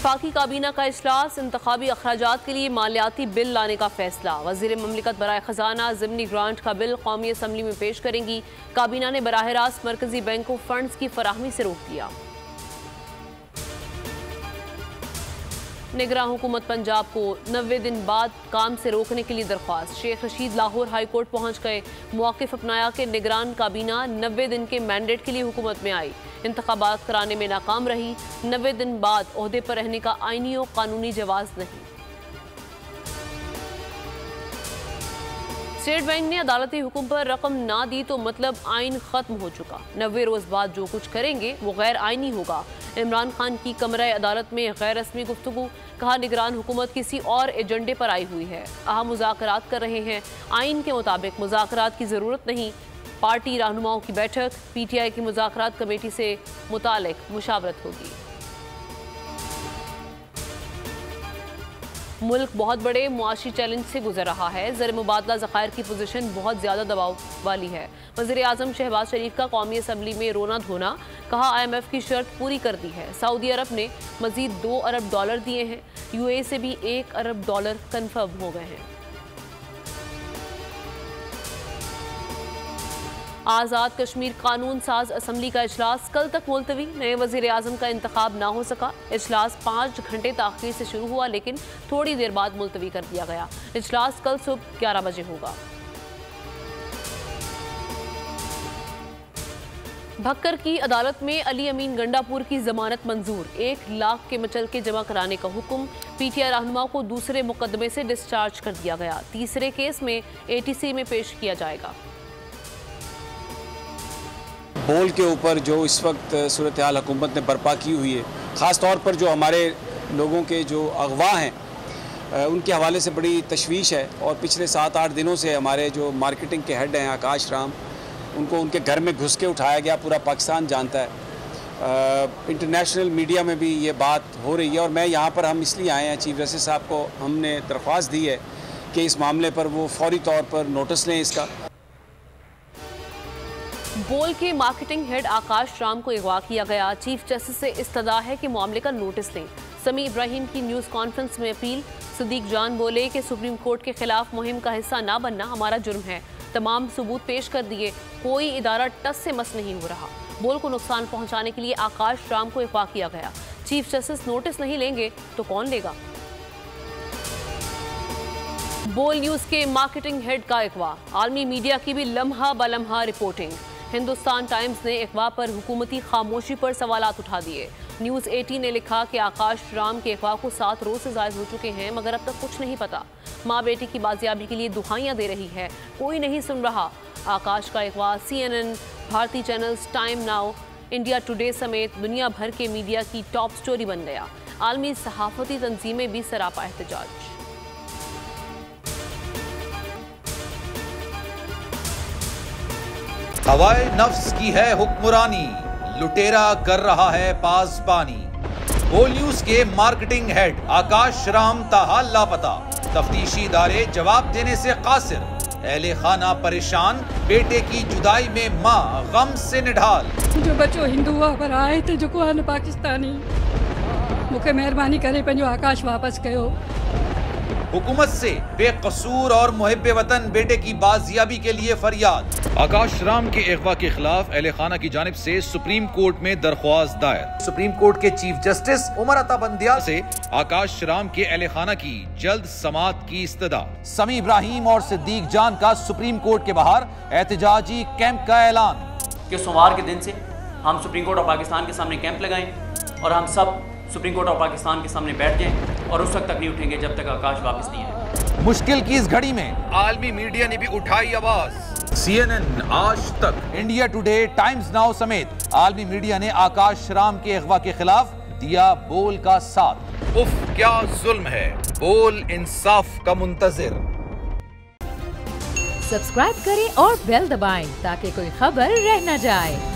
वफाकी काबीना का इजलास, इंतखाबी अखराजात के लिए मालियाती बिल लाने का फैसला। वज़ीर ममलिकत बराए खजाना ज़िमनी ग्रांट का बिल कौमी असम्बली में पेश करेंगी। काबीना ने बराह रास्त मरकजी बैंक को फंड्स की फराहमी से रोक दिया। निगरान हुकूमत पंजाब को 90 दिन बाद काम से रोकने के लिए दरख्वास्त। शेख रशीद लाहौर हाई कोर्ट पहुंच गए, मौक़िफ़ अपनाया कि निगरान काबीना 90 दिन के मैंडेट के लिए हुकूमत में आई, इंतखाबात कराने में नाकाम रही। 90 दिन बाद ओहदे पर रहने का आईनी और कानूनी जवाज़ नहीं। स्टेट बैंक ने अदालती हुक्म पर रकम ना दी तो मतलब आइन खत्म हो चुका। 90 रोज बाद जो कुछ करेंगे वो गैर आइनी होगा। इमरान खान की कमरा अदालत में गैर रस्मी गुफ्तगू, कहा निगरान हुकूमत किसी और एजेंडे पर आई हुई है, अहम मुज़ाकरात कर रहे हैं, आइन के मुताबिक मुज़ाकरात की ज़रूरत नहीं। पार्टी रहनुमाओं की बैठक, PTI की मुज़ाकरात कमेटी से मुतालिक मुशावरत होगी। मुल्क बहुत बड़े मुआशी चैलेंज से गुजर रहा है। ज़र मुबादला ज़खायर की पोजीशन बहुत ज़्यादा दबाव वाली है। वज़ीर आज़म शहबाज शरीफ का कौमी असम्बली में रोना धोना, कहा IMF की शर्त पूरी कर दी है। सऊदी अरब ने मज़ीद $2 अरब दिए हैं। UAE से भी $1 अरब कन्फर्म हो गए हैं। आज़ाद कश्मीर कानून साज असम्बली का इजलास कल तक मुलतवी। नए वज़ीर आज़म का इंतखाब ना हो सका। इजलास 5 घंटे ताख़ीर से शुरू हुआ, लेकिन थोड़ी देर बाद मुलतवी कर दिया गया। इजलास कल सुबह 11 बजे होगा। भक्कर की अदालत में अली अमीन गंडापुर की जमानत मंजूर। 1 लाख के मचलके जमा कराने का हुक्म। PTI रहनुमा को दूसरे मुकदमे से डिस्चार्ज कर दिया गया। तीसरे केस में ATC में पेश किया जाएगा। बोल के ऊपर जो इस वक्त सूरत हाल हुकूमत ने बर्पा की हुई है, ख़ास तौर पर जो हमारे लोगों के जो अगवा हैं उनके हवाले से बड़ी तशवीश है। और पिछले 7-8 दिनों से हमारे जो मार्केटिंग के हेड हैं आकाश राम, उनको उनके घर में घुस के उठाया गया, पूरा पाकिस्तान जानता है। इंटरनेशनल मीडिया में भी ये बात हो रही है। और मैं यहाँ पर हम इसलिए आए हैं, चीफ जस्टिस साहब को हमने दरख्वास्त दी है कि इस मामले पर वो फौरी तौर पर नोटिस लें इसका। बोल के मार्केटिंग हेड आकाश राम को अगवा किया गया। चीफ जस्टिस से इस्तदा है कि मामले का नोटिस लें। समी इब्राहिम की न्यूज़ कॉन्फ्रेंस में अपील। सदीक जान बोले कि सुप्रीम कोर्ट के खिलाफ मुहिम का हिस्सा ना बनना हमारा जुर्म है। तमाम सबूत पेश कर दिए, कोई इदारा टस से मस नहीं हो रहा। बोल को नुकसान पहुंचाने के लिए आकाश राम को अगवा किया गया। चीफ जस्टिस नोटिस नहीं लेंगे तो कौन लेगा? बोल न्यूज़ के मार्केटिंग हेड का अगवा। आलमी मीडिया की भी लम्हा बलम्हा रिपोर्टिंग। हिंदुस्तान टाइम्स ने अगवा पर हुकूमती खामोशी पर सवालात उठा दिए। न्यूज़ 18 ने लिखा कि आकाश राम के अगवा को 7 रोज से ज़ायद हो चुके हैं, मगर अब तक कुछ नहीं पता। माँ बेटी की बाजियाबी के लिए दुहाइयाँ दे रही है, कोई नहीं सुन रहा। आकाश का अगवा CNN, भारतीय channels, time now, India today समेत दुनिया भर के मीडिया की टॉप स्टोरी बन गया। आलमी सहाफ़ती तंजीमें भी सरापा एहतजाज। हवाए नफ्स की है हुक्मरानी, लुटेरा कर रहा है पासबानी। बोल न्यूज के मार्केटिंग हेड आकाश राम ताहाल लापता। तफ्तीशी इदारे जवाब देने से कासिर। अहले खाना परेशान, बेटे की जुदाई में माँ गम से निढाल। जो बच्चो हिंदू हुआ पर आए थे, जो को आन पाकिस्तानी, मुझे मेहरबानी करे पंहिंजो आकाश वापस कयो। हुकूमत से बेकसूर और मुहिब्बे वतन बेटे की बाजियाबी के लिए फरियाद। आकाश राम के अगवा के खिलाफ अहले खाना की जानिब से सुप्रीम कोर्ट में दरख्वास्त दायर। सुप्रीम कोर्ट के चीफ जस्टिस उमर अता बंदियाल से आकाश राम के अहले खाना की जल्द समाअत की इस्तदा। समी इब्राहिम और सिद्दीक जान का सुप्रीम कोर्ट के बाहर एहतजाजी कैंप का ऐलान कि सोमवार के दिन से हम सुप्रीम कोर्ट ऑफ पाकिस्तान के सामने कैंप लगाएं और हम सब सुप्रीम कोर्ट ऑफ पाकिस्तान के सामने बैठ जाएं और उस वक्त तक नहीं उठेंगे जब तक आकाश वापस नहीं आए। मुश्किल की इस घड़ी में आलमी मीडिया ने भी उठाई आवाज। CNN, आज तक, इंडिया टुडे, टाइम्स नाउ समेत आलमी मीडिया ने आकाश राम के अगवा के खिलाफ दिया बोल का साथ। उफ क्या जुल्म है, बोल इंसाफ का मुंतजिर। सब्सक्राइब करें और बेल दबाएं ताकि कोई खबर रह न जाए।